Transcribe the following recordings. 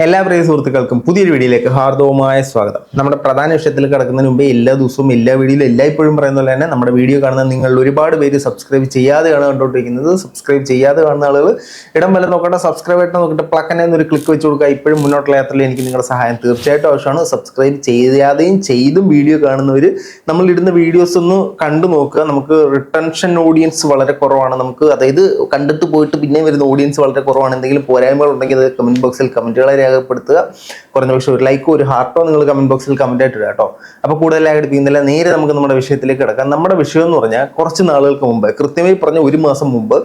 എല്ലാ പ്രിയ സുഹൃത്തുക്കൾക്കും പുതിയൊരു വീഡിയോയിലേക്ക് ഹാർദവമായ സ്വാഗതം. നമ്മുടെ പ്രധാന വിഷയത്തിൽ കിടക്കുന്നതിന് മുമ്പേ എല്ലാ ദിവസവും എല്ലാ വീഡിയോയിലും എല്ലായ്പ്പോഴും പറയുന്ന പോലെ തന്നെ നമ്മുടെ വീഡിയോ കാണുന്ന നിങ്ങൾ ഒരുപാട് പേര് സബ്സ്ക്രൈബ് ചെയ്യാതെയാണ് കണ്ടുകൊണ്ടിരിക്കുന്നത്. സബ്സ്ക്രൈബ് ചെയ്യാതെ കാണുന്ന ആളുകൾ ഇടം വല്ല നോക്കട്ടെ, സബ്സ്ക്രൈബ് ആയിട്ട് നോക്കിയിട്ട് പ്ലക്കനെ എന്നൊരു ക്ലിക്ക് വെച്ച് കൊടുക്കുക. ഇപ്പോഴും മുന്നോട്ടുള്ള യാത്രയിൽ എനിക്ക് നിങ്ങളുടെ സഹായം തീർച്ചയായിട്ടും ആവശ്യമാണ്. സബ്സ്ക്രൈബ് ചെയ്യാതെയും ചെയ്തും വീഡിയോ കാണുന്നവർ നമ്മളിടുന്ന വീഡിയോസ് ഒന്ന് കണ്ടു നോക്കുക. നമുക്ക് റിട്ടൻഷൻ ഓഡിയൻസ് വളരെ കുറവാണ്. നമുക്ക് അതായത് കണ്ടിട്ട് പോയിട്ട് പിന്നെ വരുന്ന ഓഡിയൻസ് വളരെ കുറവാണ്. എന്തെങ്കിലും പോരായ്മകൾ ഉണ്ടെങ്കിൽ അത് കമന്റ് ബോക്സിൽ കമന്റുകളെ രേഖപ്പെടുത്തുക. കുറഞ്ഞ പക്ഷേ ഒരു ലൈക്കോ ഒരു ഹാർട്ടോ നിങ്ങൾ കമന്റ് ബോക്സിൽ കമന്റ് ആയിട്ട് ഇടുക കേട്ടോ. അപ്പോൾ കൂടുതലായി എടുപ്പിക്കുന്നില്ല, നേരെ നമുക്ക് നമ്മുടെ വിഷയത്തിലേക്ക് കിടക്കാം. നമ്മുടെ വിഷയം എന്ന് പറഞ്ഞാൽ കുറച്ച് നാളുകൾക്ക് മുമ്പ്, കൃത്യമായി പറഞ്ഞ ഒരു മാസം മുമ്പ്,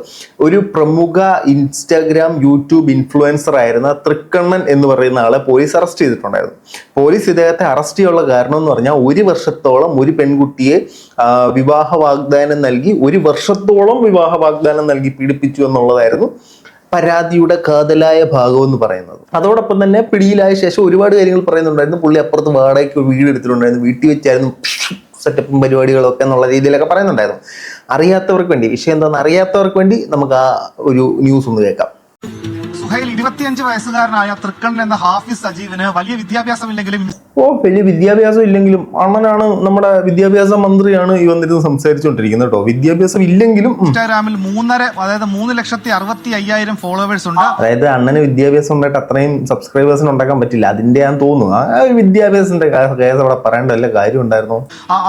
ഒരു പ്രമുഖ ഇൻസ്റ്റാഗ്രാം യൂട്യൂബ് ഇൻഫ്ലുവൻസർ ആയിരുന്ന തൃക്കണ്ണൻ എന്ന് പറയുന്ന ആളെ പോലീസ് അറസ്റ്റ് ചെയ്തിട്ടുണ്ടായിരുന്നു. പോലീസ് ഇദ്ദേഹത്തെ അറസ്റ്റ് ചെയ്യാനുള്ള കാരണം എന്ന് പറഞ്ഞാൽ ഒരു വർഷത്തോളം ഒരു പെൺകുട്ടിയെ വിവാഹ വാഗ്ദാനം നൽകി, ഒരു വർഷത്തോളം വിവാഹ വാഗ്ദാനം നൽകി പീഡിപ്പിച്ചു എന്നുള്ളതായിരുന്നു പരാതിയുടെ കാതലായ ഭാഗം എന്ന് പറയുന്നത്. അതോടൊപ്പം തന്നെ പിടിയിലായ ശേഷം ഒരുപാട് കാര്യങ്ങൾ പറയുന്നുണ്ടായിരുന്നു. പുള്ളി അപ്പുറത്ത് വാടകയ്ക്ക് വീട് എടുത്തിട്ടുണ്ടായിരുന്നു, വീട്ടിൽ വെച്ചായിരുന്നു സെറ്റപ്പും പരിപാടികളൊക്കെ എന്നുള്ള രീതിയിലൊക്കെ പറയുന്നുണ്ടായിരുന്നു. അറിയാത്തവർക്ക് വേണ്ടി, വിഷയം എന്താണെന്ന് അറിയാത്തവർക്ക് വേണ്ടി നമുക്ക് ആ ഒരു ന്യൂസ് ഒന്ന് കേൾക്കാം. സുഹൈൽ 25 വയസ്സുകാരനായ തൃക്കണ്ണൻ എന്ന ഹാഫിസ് സജീവിന് വലിയ വിദ്യാഭ്യാസമില്ലെങ്കിലും വലിയ വിദ്യാഭ്യാസം ഇല്ലെങ്കിലും അണ്ണനാണ്, നമ്മുടെ വിദ്യാഭ്യാസ മന്ത്രിയാണ് ഈ വന്നിരുന്ന് സംസാരിച്ചുകൊണ്ടിരിക്കുന്നത് കേട്ടോ. വിദ്യാഭ്യാസം ഇല്ലെങ്കിലും ഇൻസ്റ്റാഗ്രാമിൽ 3,65,000 ഫോളോവേഴ്സ് ഉണ്ട്. അതായത് അണ്ണന് വിദ്യാഭ്യാസം ഉണ്ടായിട്ട് അത്രയും സബ്സ്ക്രൈബേഴ്സിന് ഉണ്ടാക്കാൻ പറ്റില്ല, അതിന്റെ ഞാൻ തോന്നുന്നു. ആ വിദ്യാഭ്യാസത്തിന്റെ കേസ് അവിടെ പറയേണ്ട വല്ല കാര്യം ഉണ്ടായിരുന്നു.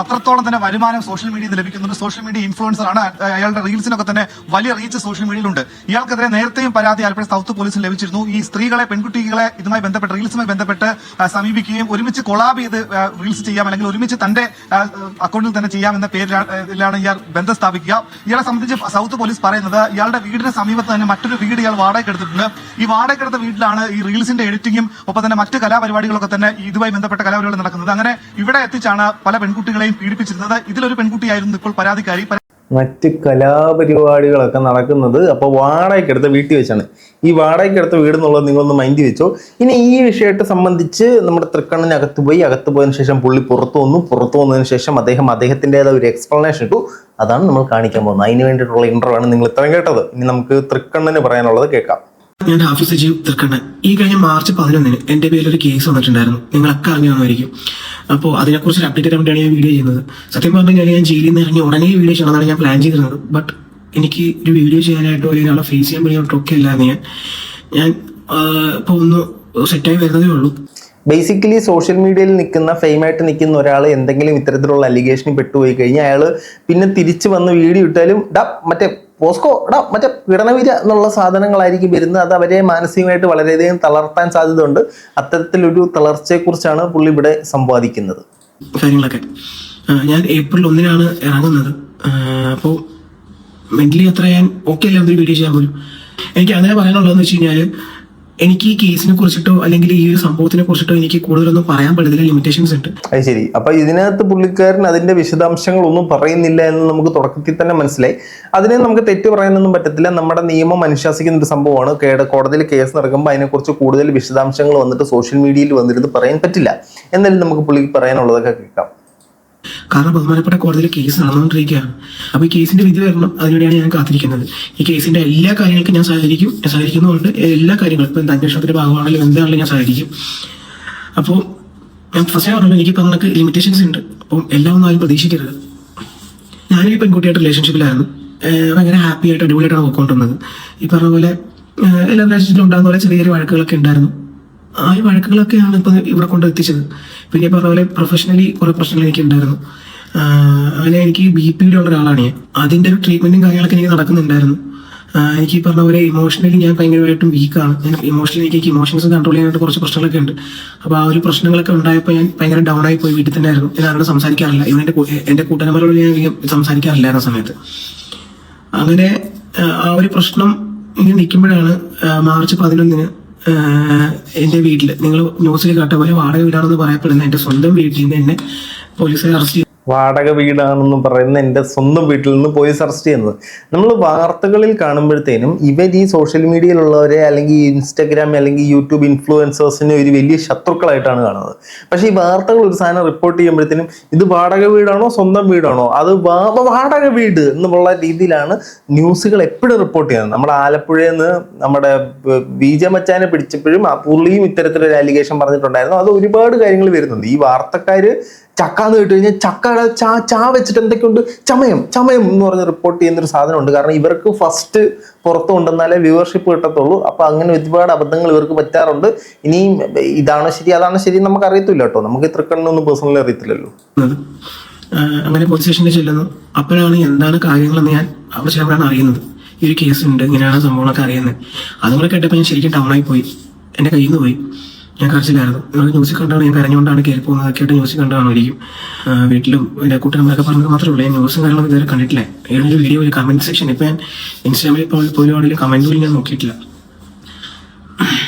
അത്രത്തോളം തന്നെ വരുമാനം സോഷ്യൽ മീഡിയയിൽ ലഭിക്കുന്നുണ്ട്. സോഷ്യൽ മീഡിയ ഇൻഫ്ലുവൻസർ ആണ്. അയാളുടെ റീൽസിനൊക്കെ തന്നെ വലിയ റീച്ച് സോഷ്യൽ മീഡിയയിലുണ്ട്. ഇയാൾക്കെതിരെ നേരത്തെയും പരാതി ആലപ്പുഴ സൗത്ത് പോലീസിന് ലഭിച്ചിരുന്നു. ഈ സ്ത്രീകളെ, പെൺകുട്ടികളെ ഇതുമായി ബന്ധപ്പെട്ട്, റീൽസുമായി ബന്ധപ്പെട്ട് സമീപിക്കുകയും ഒരുമിച്ച് കൊളാബ് ചെയ്ത് റീൽസ് ചെയ്യാം, അല്ലെങ്കിൽ ഒരുമിച്ച് തന്റെ അക്കൗണ്ടിൽ തന്നെ ചെയ്യാം എന്ന പേരിലാണ് ഇയാൾ ബന്ധം സ്ഥാപിക്കുക. ഇയാളെ സംബന്ധിച്ച് സൗത്ത് പോലീസ് പറയുന്നത് ഇയാളുടെ വീടിന് സമീപത്ത് തന്നെ മറ്റൊരു വീട് ഇയാൾ വാടകയ്ക്ക് എടുത്തിട്ടുണ്ട്. ഈ വാടകയ്ക്കെടുത്ത വീട്ടിലാണ് ഈ റീൽസിന്റെ എഡിറ്റിംഗും ഒപ്പം തന്നെ മറ്റ് കലാപരിപാടികളൊക്കെ തന്നെ ഇതുമായി ബന്ധപ്പെട്ട കലാപരിപാടികൾ നടക്കുന്നത്. അങ്ങനെ ഇവിടെ എത്തിച്ചാണ് പല പെൺകുട്ടികളെയും പീഡിപ്പിച്ചിരുന്നത്. ഇതിലൊരു പെൺകുട്ടിയായിരുന്നു ഇപ്പോൾ പരാതിക്കാരി. മറ്റ് കലാപരിപാടികളൊക്കെ നടക്കുന്നത് അപ്പോൾ വാടകയ്ക്കെടുത്ത വീട്ടിൽ വെച്ചാണ്. ഈ വാടകയ്ക്കെടുത്ത വീട് എന്നുള്ളത് നിങ്ങളൊന്ന് മൈൻഡ് വെച്ചോ. ഇനി ഈ വിഷയത്തെ സംബന്ധിച്ച് നമ്മുടെ തൃക്കണ്ണന് അകത്ത് പോയതിനു ശേഷം പുള്ളി പുറത്തു വന്നതിന് ശേഷം അദ്ദേഹത്തിൻ്റെതായ ഒരു എക്സ്പ്ലനേഷൻ ഇട്ടു. അതാണ് നമ്മൾ കാണിക്കാൻ പോകുന്നത്. അതിന് വേണ്ടിയിട്ടുള്ള ഇന്റർവ്യൂ ആണ് നിങ്ങൾ ഇത്രയും കേട്ടത്. ഇനി നമുക്ക് തൃക്കണ്ണന് പറയാനുള്ളത് കേൾക്കാം. ഞാൻ ഹാഫിസ് സജീവ് തൃക്കണ്ണൻ. ഈ കഴിഞ്ഞ മാർച്ച് 11 എന്റെ പേരിലൊരു കേസ് വന്നിട്ടുണ്ടായിരുന്നു. നിങ്ങളൊക്കെ അറിഞ്ഞായിരിക്കും. അപ്പോൾ അതിനെക്കുറിച്ച് അപ്ഡേറ്റ് ചെയ്യാൻ വേണ്ടിയാണ് ഞാൻ വീഡിയോ ചെയ്യുന്നത്. സത്യം പറഞ്ഞു കഴിഞ്ഞാൽ ഞാൻ ജയിലിൽ നിന്ന് ഇറങ്ങി ഉടനെ വീഡിയോ ചെയ്യണമെന്നാണ് ഞാൻ പ്ലാൻ ചെയ്തിരുന്നത്. ബട്ട് എനിക്ക് ഒരു വീഡിയോ ചെയ്യാനായിട്ടോ അല്ലെങ്കിൽ ഒരാളെ ഫേസ് ചെയ്യാൻ വേണ്ടിയിട്ടോ ഒക്കെ അല്ലാതെ ഞാൻ ഇപ്പോൾ ഒന്ന് സെറ്റായി വരുന്നതേ ഉള്ളൂ. ബേസിക്കലി സോഷ്യൽ മീഡിയയിൽ നിൽക്കുന്ന, ഫെയിമായിട്ട് നിൽക്കുന്ന ഒരാൾ എന്തെങ്കിലും ഇത്തരത്തിലുള്ള അലിഗേഷനിൽ പെട്ടുപോയി കഴിഞ്ഞാൽ അയാൾ പിന്നെ തിരിച്ചു വന്ന് വീഡിയോ ഇട്ടാലും മറ്റേ പോസ്കോ മറ്റേ പീഡനവീര എന്നുള്ള സാധനങ്ങളായിരിക്കും വരുന്നത്. അത് അവരെ മാനസികമായിട്ട് വളരെയധികം തളർത്താൻ സാധ്യതയുണ്ട്. അത്തരത്തിലൊരു തളർച്ചയെക്കുറിച്ചാണ് പുള്ളി ഇവിടെ സംവാദിക്കുന്നത്. കാര്യങ്ങളൊക്കെ ഞാൻ ഏപ്രിൽ 1 ഇറങ്ങുന്നത്. അപ്പോൾ മെന്റലി അത്ര ഞാൻ ഓക്കെ അല്ല ഒരു വീഡിയോ ചെയ്യാൻ പോലും. എനിക്ക് അങ്ങനെ പറയാനുള്ളതെന്ന് വെച്ച് കഴിഞ്ഞാൽ എനിക്ക് ഈ കേസിനെ കുറിച്ചിട്ടോ അല്ലെങ്കിൽ ഈ ഒരു സംഭവത്തിനെ കുറിച്ചിട്ടോ എനിക്ക് കൂടുതലൊന്നും പറയാൻ പറ്റുന്നില്ല. ലിമിറ്റേഷൻസ് ഉണ്ട്. അത് ശരി. അപ്പൊ ഇതിനകത്ത് പുള്ളിക്കാരൻ അതിന്റെ വിശദാംശങ്ങളൊന്നും പറയുന്നില്ല എന്ന് നമുക്ക് തുടക്കത്തിൽ തന്നെ മനസ്സിലായി. അതിനെ നമുക്ക് തെറ്റ് പറയാനൊന്നും പറ്റത്തില്ല. നമ്മുടെ നിയമം അനുശാസിക്കുന്ന ഒരു സംഭവമാണ്. കോടതിയിൽ കേസ് നടക്കുമ്പോൾ അതിനെക്കുറിച്ച് കൂടുതൽ വിശദാംശങ്ങൾ വന്നിട്ട് സോഷ്യൽ മീഡിയയിൽ വന്നിരുന്ന് പറയാൻ പറ്റില്ല. എന്നാലും നമുക്ക് പുള്ളിക്ക് പറയാനുള്ളതൊക്കെ കേൾക്കാം. കാരണം ബഹുമാനപ്പെട്ട കോടതിയിൽ കേസ് നടന്നുകൊണ്ടിരിക്കുകയാണ്. അപ്പോൾ ഈ കേസിന്റെ വിധി വരണം, അതിനുവേണ്ടിയാണ് ഞാൻ കാത്തിരിക്കുന്നത്. ഈ കേസിന്റെ എല്ലാ കാര്യങ്ങൾക്കും ഞാൻ സഹകരിക്കുന്നുണ്ട്. എല്ലാ കാര്യങ്ങളും ഇപ്പം അന്വേഷണത്തിന്റെ ഭാഗമാണെങ്കിലും എന്താണെങ്കിലും ഞാൻ സഹകരിക്കും. അപ്പോൾ ഞാൻ ഫസ്റ്റ് പറഞ്ഞല്ലോ, എനിക്ക് ഇപ്പം നമുക്ക് ലിമിറ്റേഷൻസ് ഉണ്ട്. അപ്പം എല്ലാം ഒന്നും ആരും പ്രതീക്ഷിക്കരുത്. ഞാനീ പെൺകുട്ടിയായിട്ട് റിലേഷൻഷിപ്പിലായിരുന്നു. ഭയങ്കര ഹാപ്പി ആയിട്ട് അടിപൊളിയായിട്ടാണ് നോക്കിക്കൊണ്ടിരുന്നത്. ഈ പറഞ്ഞ പോലെ എല്ലാ റിലേഷൻഷിപ്പിലും ഉണ്ടാകുന്ന പോലെ ചെറിയ ചെറിയ വഴക്കുകളൊക്കെ ഉണ്ടായിരുന്നു. ആ ഈ വഴക്കുകളൊക്കെയാണ് ഇപ്പം ഇവിടെ കൊണ്ട് എത്തിച്ചത്. പിന്നെ പറഞ്ഞ പോലെ പ്രൊഫഷണലി കുറേ പ്രശ്നങ്ങൾ എനിക്ക് ഉണ്ടായിരുന്നു. അങ്ങനെ എനിക്ക് BP ഉള്ള ഒരാളാണ് ഞാൻ. അതിൻ്റെ ഒരു ട്രീറ്റ്മെൻറ്റും കാര്യങ്ങളൊക്കെ എനിക്ക് നടക്കുന്നുണ്ടായിരുന്നു. എനിക്ക് പറഞ്ഞ പോലെ ഇമോഷണലി ഞാൻ ഭയങ്കരമായിട്ടും വീക്കാണ്. ഇമോഷണലി എനിക്ക് ഇമോഷൻസ് കൺട്രോൾ ചെയ്യാനായിട്ട് കുറച്ച് പ്രശ്നങ്ങളൊക്കെ ഉണ്ട്. അപ്പോൾ ആ ഒരു പ്രശ്നങ്ങളൊക്കെ ഉണ്ടായപ്പോൾ ഞാൻ ഭയങ്കര ഡൗൺ ആയി പോയി. വീട്ടിൽ തന്നെ ആയിരുന്നു. ഞാൻ ആരോട് സംസാരിക്കാറില്ല. എൻ്റെ കൂട്ടുകാരന്മാരോട് ഞാൻ സംസാരിക്കാറില്ലായിരുന്ന സമയത്ത്. അങ്ങനെ ആ ഒരു പ്രശ്നം ഇങ്ങനെ നിൽക്കുമ്പോഴാണ് മാർച്ച് 11 എൻ്റെ വീട്ടിൽ, നിങ്ങൾ ന്യൂസിൽ കേട്ട പോലെ വാടക വീടാണെന്ന് പറയപ്പെടുന്ന എൻ്റെ സ്വന്തം വീട്ടിൽ നിന്ന് എന്നെ പോലീസുകാർ അറസ്റ്റ് ചെയ്തു. വാടക വീടാണെന്ന് പറയുന്ന എൻ്റെ സ്വന്തം വീട്ടിൽ നിന്ന് പോലീസ് അറസ്റ്റ് ചെയ്യുന്നത്. നമ്മൾ വാർത്തകളിൽ കാണുമ്പോഴത്തേനും ഇവർ ഈ സോഷ്യൽ മീഡിയയിലുള്ളവരെ അല്ലെങ്കിൽ ഇൻസ്റ്റാഗ്രാം അല്ലെങ്കിൽ യൂട്യൂബ് ഇൻഫ്ലുവൻസേഴ്സിനെ ഒരു വലിയ ശത്രുക്കളായിട്ടാണ് കാണുന്നത്. പക്ഷേ ഈ വാർത്തകൾ ഒരു സാധനം റിപ്പോർട്ട് ചെയ്യുമ്പോഴത്തേനും ഇത് വാടക വീടാണോ സ്വന്തം വീടാണോ, അത് വാടക വീട് എന്നുള്ള രീതിയിലാണ് ന്യൂസുകൾ എപ്പോഴും റിപ്പോർട്ട് ചെയ്യുന്നത്. നമ്മുടെ ആലപ്പുഴയിൽ നിന്ന് നമ്മുടെ ബീജ മച്ചാനെ പിടിച്ചപ്പോഴും ആ പുള്ളിയും ഇത്തരത്തിലൊരു അലിഗേഷൻ പറഞ്ഞിട്ടുണ്ടായിരുന്നു. അത് ഒരുപാട് കാര്യങ്ങൾ വരുന്നുണ്ട്. ഈ വാർത്തക്കാര് ചക്കാന്ന് കേട്ട് കഴിഞ്ഞാൽ ചക്കയുടെ ചാ വെച്ചിട്ട് എന്തൊക്കെയുണ്ട് ചമയം എന്ന് പറഞ്ഞ് റിപ്പോർട്ട് ചെയ്യുന്നൊരു സാധനമുണ്ട്. കാരണം ഇവർക്ക് ഫസ്റ്റ് പുറത്തു കൊണ്ടുവന്നാലേ വ്യൂവർഷിപ്പ് കിട്ടത്തുള്ളൂ. അപ്പൊ അങ്ങനെ ഒരുപാട് അബദ്ധങ്ങൾ ഇവർക്ക് പറ്റാറുണ്ട്. ഇനിയും ഇതാണോ ശരി അതാണോ ശരി നമുക്ക് അറിയത്തില്ല കേട്ടോ. നമുക്ക് ഇത്ര കണ്ണൊന്നും പേഴ്സണലി അറിയത്തില്ലല്ലോ. അങ്ങനെ പോലീസ് സ്റ്റേഷനിൽ ചെല്ലുന്നു. അപ്പോഴാണ് എന്താണ് കാര്യങ്ങളെന്ന് ഞാൻ അവിടെ ചേർന്നാണ് അറിയുന്നത്. ഈ ഒരു കേസ് ഉണ്ട്, ഇങ്ങനെയാണ് സംഭവങ്ങളൊക്കെ അറിയുന്നത്. അതുകൂടെ കേട്ടപ്പോൾ ഞാൻ ശരിക്കും ഡൗണായി പോയി. എൻ്റെ കയ്യിൽ നിന്ന് പോയി. ഞാൻ കരച്ചിലായിരുന്നു. നിങ്ങൾ ന്യൂസിൽ കണ്ടാണ് ഞാൻ കരഞ്ഞുകൊണ്ടാണ് കയറി പോകുന്നതൊക്കെ ആയിട്ട് ന്യൂസിൽ കണ്ടാണായിരിക്കും. വീട്ടിലും എൻ്റെ കൂട്ടുകാരന്മാരൊക്കെ പറഞ്ഞത് മാത്രമേ ഉള്ളൂ. ഞാൻ ന്യൂസും കാര്യങ്ങളൊന്നും ഇതുവരെ കണ്ടിട്ടില്ല. ഏതൊരു വീഡിയോ ഒരു കമന്റ് സെക്ഷൻ ഇപ്പം ഞാൻ ഇൻസ്റ്റാഗ്രാമിൽ പോലും ആണെങ്കിലും കമന്റ് പോലും ഞാൻ നോക്കിയിട്ടില്ല.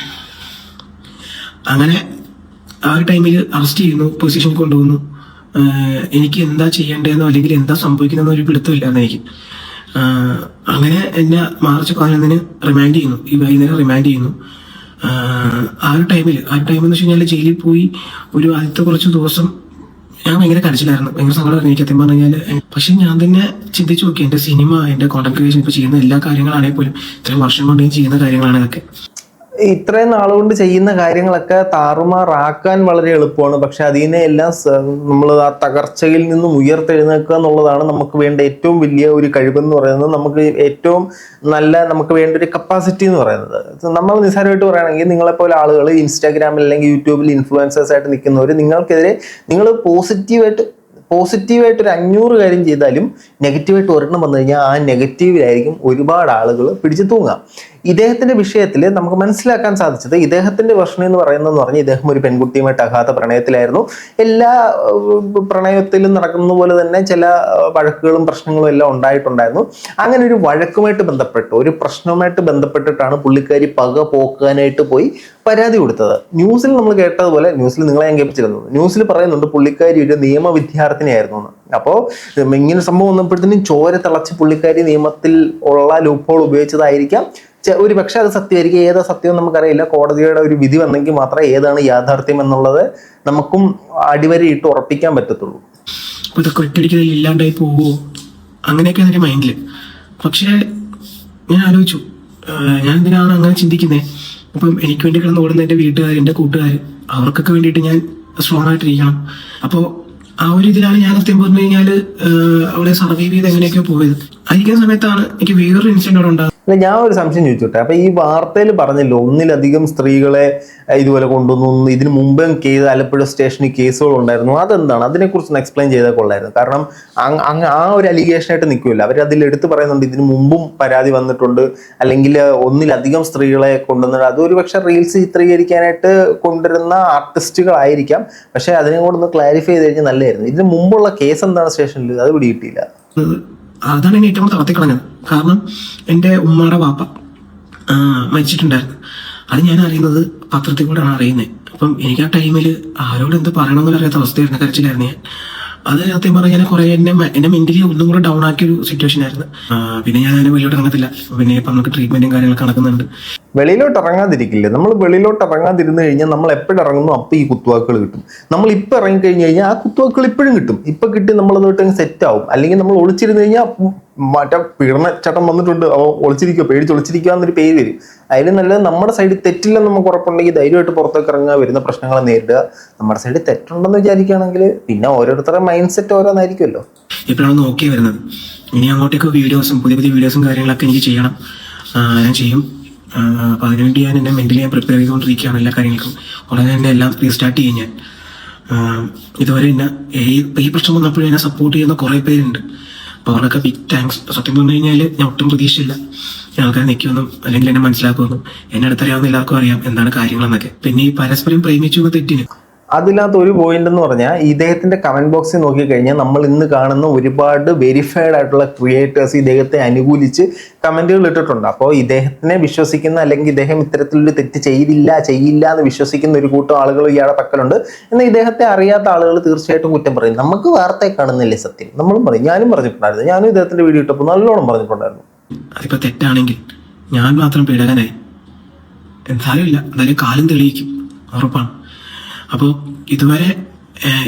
അങ്ങനെ ആ ഒരു ടൈമിൽ അറസ്റ്റ് ചെയ്യുന്നു, പോലീസ് സ്റ്റേഷനിൽ കൊണ്ടുപോകുന്നു. എനിക്ക് എന്താ ചെയ്യേണ്ടതെന്നോ അല്ലെങ്കിൽ എന്താ സംഭവിക്കുന്നതെന്നോ ഒരു പിടുത്തമില്ലാന്ന് എനിക്ക്. അങ്ങനെ എന്നെ മാർച്ച് 11 റിമാൻഡ് ചെയ്യുന്നു. ഈ വൈകുന്നേരം റിമാൻഡ് ചെയ്യുന്നു. ആ ഒരു ടൈം എന്ന് വെച്ച് കഴിഞ്ഞാൽ ജയിലിൽ പോയി ഒരു ആദ്യത്തെ കുറച്ച് ദിവസം ഞാൻ ഭയങ്കര കരച്ചിലായിരുന്നു, ഭയങ്കര സങ്കടമായിരുന്നു എനിക്ക് സത്യം പറഞ്ഞു കഴിഞ്ഞാൽ. പക്ഷെ ഞാൻ തന്നെ ചിന്തിച്ചു നോക്കി, എൻ്റെ സിനിമ, എൻ്റെ കോണ്ടന്റ് ക്രിയേഷൻ, ഇപ്പോൾ ചെയ്യുന്ന എല്ലാ കാര്യങ്ങളാണെങ്കിൽ പോലും ഇത്രയും വർഷം കൊണ്ട് ഞാൻ ചെയ്യുന്ന കാര്യങ്ങളാണ് ഇതൊക്കെ. ഇത്രയും നാളുകൊണ്ട് ചെയ്യുന്ന കാര്യങ്ങളൊക്കെ താറുമാറാക്കാൻ വളരെ എളുപ്പമാണ്. പക്ഷെ അതിനെ എല്ലാം നമ്മൾ ആ തകർച്ചയിൽ നിന്നും ഉയർത്തെഴുന്നേൽക്കുക എന്നുള്ളതാണ് നമുക്ക് വേണ്ട ഏറ്റവും വലിയ ഒരു കഴിവെന്ന് പറയുന്നത്. നമുക്ക് ഏറ്റവും നമുക്ക് വേണ്ട ഒരു കപ്പാസിറ്റി എന്ന് പറയുന്നത്. നമ്മൾ നിസ്സാരമായിട്ട് പറയുകയാണെങ്കിൽ നിങ്ങളെപ്പോലെ ആളുകൾ ഇൻസ്റ്റാഗ്രാമിൽ അല്ലെങ്കിൽ യൂട്യൂബിൽ ഇൻഫ്ലുവൻസേഴ്സ് ആയിട്ട് നിൽക്കുന്നവർ നിങ്ങൾക്കെതിരെ നിങ്ങൾ പോസിറ്റീവായിട്ട് ഒരു 500 കാര്യം ചെയ്താലും നെഗറ്റീവായിട്ട് ഒരെണ്ണം വന്നു കഴിഞ്ഞാൽ ആ നെഗറ്റീവിലായിരിക്കും ഒരുപാട് ആളുകൾ പിടിച്ചു തൂങ്ങാം. ഇദ്ദേഹത്തിന്റെ വിഷയത്തിൽ നമുക്ക് മനസ്സിലാക്കാൻ സാധിച്ചത്, ഇദ്ദേഹത്തിന്റെ പ്രശ്നം എന്ന് പറയുന്നതെന്ന് പറഞ്ഞാൽ ഇദ്ദേഹം ഒരു പെൺകുട്ടിയുമായിട്ട് അഗാധ പ്രണയത്തിലായിരുന്നു. എല്ലാ പ്രണയത്തിലും നടക്കുന്ന പോലെ തന്നെ ചില വഴക്കുകളും പ്രശ്നങ്ങളും എല്ലാം ഉണ്ടായിട്ടുണ്ടായിരുന്നു. അങ്ങനെ ഒരു വഴക്കുമായിട്ട് ബന്ധപ്പെട്ട് ഒരു പ്രശ്നവുമായിട്ട് ബന്ധപ്പെട്ടിട്ടാണ് പുള്ളിക്കാരി പക പോക്കാനായിട്ട് പോയി പരാതി കൊടുത്തത്. ന്യൂസിൽ നമ്മൾ കേട്ടതുപോലെ, ന്യൂസിൽ നിങ്ങളെ ഞാൻ കേൾപ്പിച്ചിരുന്നു, ന്യൂസിൽ പറയുന്നുണ്ട് പുള്ളിക്കാരി ഒരു നിയമ വിദ്യാർത്ഥിനിയായിരുന്നു എന്ന്. അപ്പോൾ ഇങ്ങനെ സംഭവം വന്നപ്പോഴത്തേനും ചോര തിളച്ച് പുള്ളിക്കാരി നിയമത്തിൽ ഉള്ള ലൂപ്ഹോൾ ഉപയോഗിച്ചതായിരിക്കാം. ഒരു പക്ഷെ അത് സത്യമായിരിക്കും, ഏതാ സത്യം നമുക്കറിയില്ല. കോടതിയുടെ ഒരു വിധി വന്നെങ്കിൽ മാത്രമേ ഏതാണ് യാഥാർത്ഥ്യം എന്നുള്ളത് നമുക്കും അടിവരയിട്ട് ഉറപ്പിക്കാൻ പറ്റത്തുള്ളൂ. ഇതൊക്കെ ഒറ്റയടിക്ക് ഇല്ലാണ്ടായി പോവോ അങ്ങനെയൊക്കെ എൻ്റെ മൈൻഡിൽ. പക്ഷേ ഞാൻ ആലോചിച്ചു, ഞാൻ എന്തിനാണ് അങ്ങനെ ചിന്തിക്കുന്നത്? അപ്പം എനിക്ക് വേണ്ടി കിടന്ന് ഓടുന്ന എൻ്റെ വീട്ടുകാർ, എൻ്റെ കൂട്ടുകാർ, അവർക്കൊക്കെ വേണ്ടിയിട്ട് ഞാൻ സ്ട്രോങ് ആയിട്ടിരിക്കണം. അപ്പോൾ ആ ഒരു ഇതിലാണ് ഞാൻ സത്യം പറഞ്ഞു കഴിഞ്ഞാൽ അവിടെ സർവൈവ് ചെയ്ത് എങ്ങനെയൊക്കെയോ പോയത്. ആയിരിക്കുന്ന സമയത്താണ് എനിക്ക് വേറൊരു ഇൻസിഡന്റ് അവിടെ ഉണ്ടാകുന്നത്. ഞാൻ ഒരു സംശയം ചോദിച്ചോട്ടെ. അപ്പൊ ഈ വാർത്തയിൽ പറഞ്ഞല്ലോ ഒന്നിലധികം സ്ത്രീകളെ ഇതുപോലെ കൊണ്ടുവന്നു, ഇതിനു മുമ്പും ആലപ്പുഴ സ്റ്റേഷനിൽ കേസുകൾ ഉണ്ടായിരുന്നു. അതെന്താണ്? അതിനെക്കുറിച്ച് എക്സ്പ്ലെയിൻ ചെയ്താൽ കൊള്ളായിരുന്നു. കാരണം ആ ഒരു അലിഗേഷനായിട്ട് നിൽക്കുമല്ലോ. അവർ അതിൽ എടുത്ത് പറയുന്നുണ്ട് ഇതിനു മുമ്പും പരാതി വന്നിട്ടുണ്ട്, അല്ലെങ്കിൽ ഒന്നിലധികം സ്ത്രീകളെ കൊണ്ടുവന്നിട്ട്. അതൊരു പക്ഷെ റീൽസ് ചിത്രീകരിക്കാനായിട്ട് കൊണ്ടുവരുന്ന ആർട്ടിസ്റ്റുകളായിരിക്കാം. പക്ഷെ അതിനെ കൂടെ ഒന്ന് ക്ലാരിഫൈ ചെയ്ത് കഴിഞ്ഞാൽ നല്ലതായിരുന്നു. ഇതിന് മുമ്പുള്ള കേസ് എന്താണ് സ്റ്റേഷനിൽ? അത് പിടികിട്ടിയില്ല. അതാണ് എന്നെ ഏറ്റവും തളർത്തിക്കളഞ്ഞത്. കാരണം എൻ്റെ ഉമ്മയുടെ വാപ്പ മരിച്ചിട്ടുണ്ടായിരുന്നു. അത് ഞാൻ അറിയുന്നത് പത്രത്തിൽ കൂടെയാണ് അറിയുന്നത്. അപ്പം എനിക്ക് ആ ടൈമിൽ ആരോട് എന്ത് പറയണമെന്ന് അറിയാത്ത അവസ്ഥയായിരുന്നു, കരച്ചിലായിരുന്നു ഞാൻ. അത് സത്യം പറഞ്ഞാൽ കുറെ എന്നെ മെന്റലി ഒന്നും കൂടെ ഡൗൺ ആക്കിയൊരു സിറ്റുവേഷൻ ആയിരുന്നു. പിന്നെ ഞാൻ വെളിയോട്ട് ഇറങ്ങത്തില്ല. പിന്നെ ഇപ്പം നമുക്ക് ട്രീറ്റ്മെന്റും കാര്യങ്ങളൊക്കെ നടക്കുന്നുണ്ട്. വെളിയിലോട്ട് ഇറങ്ങാതിരിക്കില്ല. നമ്മൾ വെളിയിലോട്ട് ഇറങ്ങാതിരുന്നു കഴിഞ്ഞാൽ നമ്മൾ എപ്പോഴും ഇറങ്ങുന്നു അപ്പോൾ ഈ കുത്തുവാക്കുകൾ കിട്ടും. നമ്മൾ ഇപ്പം ഇറങ്ങിക്കഴിഞ്ഞ് കഴിഞ്ഞാൽ ആ കുത്തുവാക്കുകൾ ഇപ്പോഴും കിട്ടും. ഇപ്പം കിട്ടി നമ്മളതൊട്ട് സെറ്റ് ആവും. അല്ലെങ്കിൽ നമ്മൾ ഒളിച്ചിരുന്ന് കഴിഞ്ഞാൽ മറ്റേ പീഡനച്ചട്ടം വന്നിട്ടുണ്ട്, ഒളിച്ചിരിക്കുക, പേടിച്ചൊളിച്ചിരിക്കുക എന്നൊരു പേര് വരും. അതിന് നല്ലത് നമ്മുടെ സൈഡിൽ തെറ്റില്ലെന്ന് നമുക്ക് ഉറപ്പുണ്ടെങ്കിൽ ധൈര്യമായിട്ട് പുറത്തേക്ക് ഇറങ്ങുക, വരുന്ന പ്രശ്നങ്ങളെ നേരിടുക. നമ്മുടെ സൈഡിൽ തെറ്റുണ്ടെന്ന് വിചാരിക്കുകയാണെങ്കിൽ പിന്നെ ഓരോരുത്തരുടെ മൈൻഡ് സെറ്റ് ഓരോന്നായിരിക്കുമല്ലോ. ഇപ്പോഴാണ് നോക്കി വരുന്നത്. ഇനി അങ്ങോട്ടേക്ക് വീഡിയോസും പുതിയ വീഡിയോസും കാര്യങ്ങളൊക്കെ എനിക്ക് ചെയ്യണം. ഞാൻ ചെയ്യും. അപ്പോൾ അതിനുവേണ്ടി ഞാൻ എന്നെ മെന്റലി പ്രിപ്പയർ ചെയ്തുകൊണ്ടിരിക്കുകയാണ് എല്ലാ കാര്യങ്ങൾക്കും. ഉടനെ തന്നെ എല്ലാം റീസ്റ്റാർട്ട് ചെയ്യും ഞാൻ. ഇതുവരെ എന്നെ ഈ പ്രശ്നം വന്നപ്പോഴും എന്നെ സപ്പോർട്ട് ചെയ്യുന്ന കുറേ പേരുണ്ട്. അപ്പോൾ അവരൊക്കെ ബിഗ് താങ്ക്സ്. സത്യം പറഞ്ഞു കഴിഞ്ഞാൽ ഞാൻ ഒട്ടും പ്രതീക്ഷയില്ല ആൾക്കാരെ നിൽക്കുമെന്നും അല്ലെങ്കിൽ എന്നെ മനസ്സിലാക്കുമെന്നും. എന്നെ അടുത്തറിയാവുന്ന എല്ലാവർക്കും അറിയാം എന്താണ് കാര്യങ്ങളെന്നൊക്കെ. പിന്നെ ഈ പരസ്പരം പ്രേമിച്ചു എന്ന തെറ്റിന് അതിനകത്ത് ഒരു പോയിന്റ് എന്ന് പറഞ്ഞാൽ ഇദ്ദേഹത്തിന്റെ കമന്റ് ബോക്സിൽ നോക്കിക്കഴിഞ്ഞാൽ നമ്മൾ ഇന്ന് കാണുന്ന ഒരുപാട് വെരിഫൈഡ് ആയിട്ടുള്ള ക്രിയേറ്റേഴ്സ് ഇദ്ദേഹത്തെ അനുകൂലിച്ച് കമന്റുകൾ ഇട്ടിട്ടുണ്ട്. അപ്പോൾ ഇദ്ദേഹത്തിനെ വിശ്വസിക്കുന്ന അല്ലെങ്കിൽ ഇദ്ദേഹം ഇത്തരത്തിലൊരു തെറ്റ് ചെയ്യില്ല എന്ന് വിശ്വസിക്കുന്ന ഒരു കൂട്ടം ആളുകൾ ഇയാളുടെ പക്കലുണ്ട്. എന്നാൽ ഇദ്ദേഹത്തെ അറിയാത്ത ആളുകൾ തീർച്ചയായിട്ടും കുറ്റം പറയും. നമുക്ക് വാർത്തയെ കാണുന്നില്ലേ സത്യം, നമ്മളും പറയും. ഞാനും പറഞ്ഞിട്ടുണ്ടായിരുന്നു, ഞാനും ഇദ്ദേഹത്തിന്റെ വീഡിയോ ഇട്ടപ്പോൾ നല്ലോണം പറഞ്ഞിട്ടുണ്ടായിരുന്നു. അതിപ്പോ തെറ്റാണെങ്കിൽ ഞാൻ മാത്രം പീഡകനായി, എന്തായാലും ഇല്ല, എന്തായാലും കാലം തെളിയിക്കും, ഉറപ്പാണ്. അപ്പോൾ ഇതുവരെ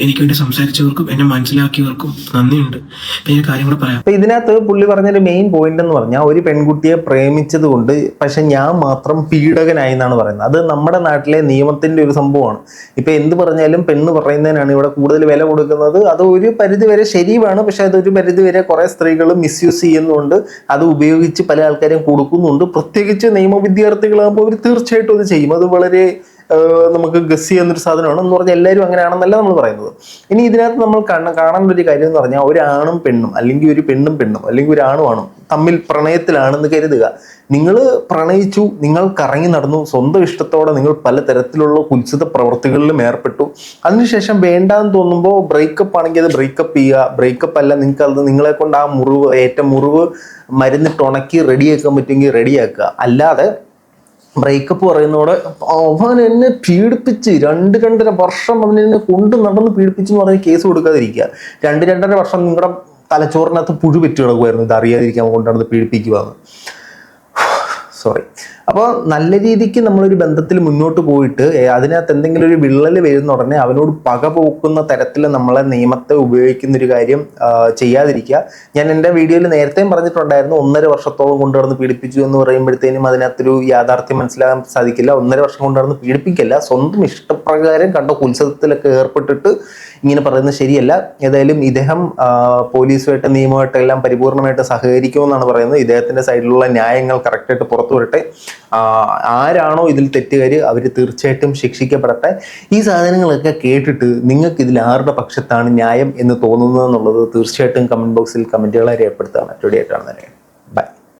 എനിക്ക് വേണ്ടി സംസാരിച്ചവർക്കും എന്നെ മനസ്സിലാക്കിയവർക്കും നന്ദിയുണ്ട്. ഇപ്പൊ ഞാൻ കാര്യം കൂടെ പറയാം. അപ്പൊ ഇതിനകത്ത് പുള്ളി പറഞ്ഞൊരു മെയിൻ പോയിന്റ് എന്ന് പറഞ്ഞാൽ ഒരു പെൺകുട്ടിയെ പ്രേമിച്ചത് കൊണ്ട് പക്ഷെ ഞാൻ മാത്രം പീഡകനായി എന്നാണ് പറയുന്നത്. അത് നമ്മുടെ നാട്ടിലെ നിയമത്തിന്റെ ഒരു സംഭവമാണ്. ഇപ്പൊ എന്ത് പറഞ്ഞാലും പെണ്ണ് പറയുന്നതിനാണ് ഇവിടെ കൂടുതൽ വില കൊടുക്കുന്നത്. അത് ഒരു പരിധി വരെ ശരിയാണ്, പക്ഷെ അതൊരു പരിധി വരെ കുറെ സ്ത്രീകൾ മിസ്യൂസ് ചെയ്യുന്നുണ്ട്, അത് ഉപയോഗിച്ച് പല ആൾക്കാരും കൊടുക്കുന്നുണ്ട്. പ്രത്യേകിച്ച് നിയമ വിദ്യാർത്ഥികളാകുമ്പോൾ അവർ തീർച്ചയായിട്ടും അത് ചെയ്യും. അത് വളരെ നമുക്ക് ഗസ് ചെയ്യുന്നൊരു സാധനമാണ് എന്ന് പറഞ്ഞാൽ എല്ലാവരും അങ്ങനെയാണെന്നല്ല നമ്മൾ പറയുന്നത്. ഇനി ഇതിനകത്ത് നമ്മൾ കാണേണ്ട ഒരു കാര്യം എന്ന് പറഞ്ഞാൽ ഒരാണും പെണ്ണും അല്ലെങ്കിൽ ഒരു പെണ്ണും അല്ലെങ്കിൽ ഒരു ആണും തമ്മിൽ പ്രണയത്തിലാണെന്ന് കരുതുക. നിങ്ങൾ പ്രണയിച്ചു, നിങ്ങൾ കറങ്ങി നടന്നു, സ്വന്തം ഇഷ്ടത്തോടെ നിങ്ങൾ പലതരത്തിലുള്ള കുൽസിത പ്രവർത്തികളിലും ഏർപ്പെട്ടു. അതിനുശേഷം വേണ്ടാന്ന് തോന്നുമ്പോൾ ബ്രേക്കപ്പ് ആണെങ്കിൽ അത് ബ്രേക്കപ്പ് ചെയ്യുക. ബ്രേക്കപ്പ് അല്ല, നിങ്ങൾക്ക് അത് നിങ്ങളെ കൊണ്ട് ആ ഏറ്റ മുറിവ് മരുന്നിട്ട് ഉണക്കി റെഡിയാക്കാൻ പറ്റുമെങ്കിൽ റെഡിയാക്കുക. അല്ലാതെ ബ്രേക്കപ്പ് പറയുന്നതോടെ അവൻ എന്നെ പീഡിപ്പിച്ച് 2-2.5 വർഷം അവൻ എന്നെ കൊണ്ട് നടന്ന് പീഡിപ്പിച്ചു എന്ന് പറഞ്ഞ് കേസ് കൊടുക്കാതിരിക്കുക. 2-2.5 വർഷം നിങ്ങളുടെ തലച്ചോറിനകത്ത് പുഴു പെറ്റി കിടക്കുമായിരുന്നു, ഇത് അറിയാതിരിക്കാൻ കൊണ്ട് നടന്ന് പീഡിപ്പിക്കുകയെന്ന്. സോറി. അപ്പോൾ നല്ല രീതിക്ക് നമ്മളൊരു ബന്ധത്തിൽ മുന്നോട്ട് പോയിട്ട് അതിനകത്ത് എന്തെങ്കിലും ഒരു വിള്ളൽ വരുന്ന ഉടനെ അവനോട് പക പോക്കുന്ന തരത്തിൽ നമ്മളെ നിയമത്തെ ഉപയോഗിക്കുന്ന ഒരു കാര്യം ചെയ്യാതിരിക്കുക. ഞാൻ എൻ്റെ വീഡിയോയിൽ നേരത്തെയും പറഞ്ഞിട്ടുണ്ടായിരുന്നു, 1.5 വർഷത്തോളം കൊണ്ടുവന്ന് പീഡിപ്പിച്ചു എന്ന് പറയുമ്പോഴത്തേനും അതിനകത്തൊരു യാഥാർത്ഥ്യം മനസ്സിലാകാൻ സാധിക്കില്ല. 1.5 വർഷം കൊണ്ടുവന്ന് പീഡിപ്പിക്കില്ല, സ്വന്തം ഇഷ്ടപ്രകാരം കണ്ട കുത്സവത്തിലൊക്കെ ഏർപ്പെട്ടിട്ട് ഇങ്ങനെ പറയുന്നത് ശരിയല്ല. ഏതായാലും ഇദ്ദേഹം പോലീസുമായിട്ട് നിയമമായിട്ടെല്ലാം പരിപൂർണമായിട്ട് സഹകരിക്കുമെന്നാണ് പറയുന്നത്. ഇദ്ദേഹത്തിന്റെ സൈഡിലുള്ള ന്യായങ്ങൾ കറക്റ്റായിട്ട് പുറത്തു വരട്ടെ. ആരാണോ ഇതിൽ തെറ്റുകാര് അവർ തീർച്ചയായിട്ടും ശിക്ഷിക്കപ്പെടട്ടെ. ഈ സാധനങ്ങളൊക്കെ കേട്ടിട്ട് നിങ്ങൾക്ക് ഇതിൽ ആരുടെ പക്ഷത്താണ് ന്യായം എന്ന് തോന്നുന്നത് എന്നുള്ളത് തീർച്ചയായിട്ടും കമന്റ് ബോക്സിൽ കമന്റുകളെ രേഖപ്പെടുത്തുകയാണ്. റെഡിയായിട്ടാണ് തന്നെ.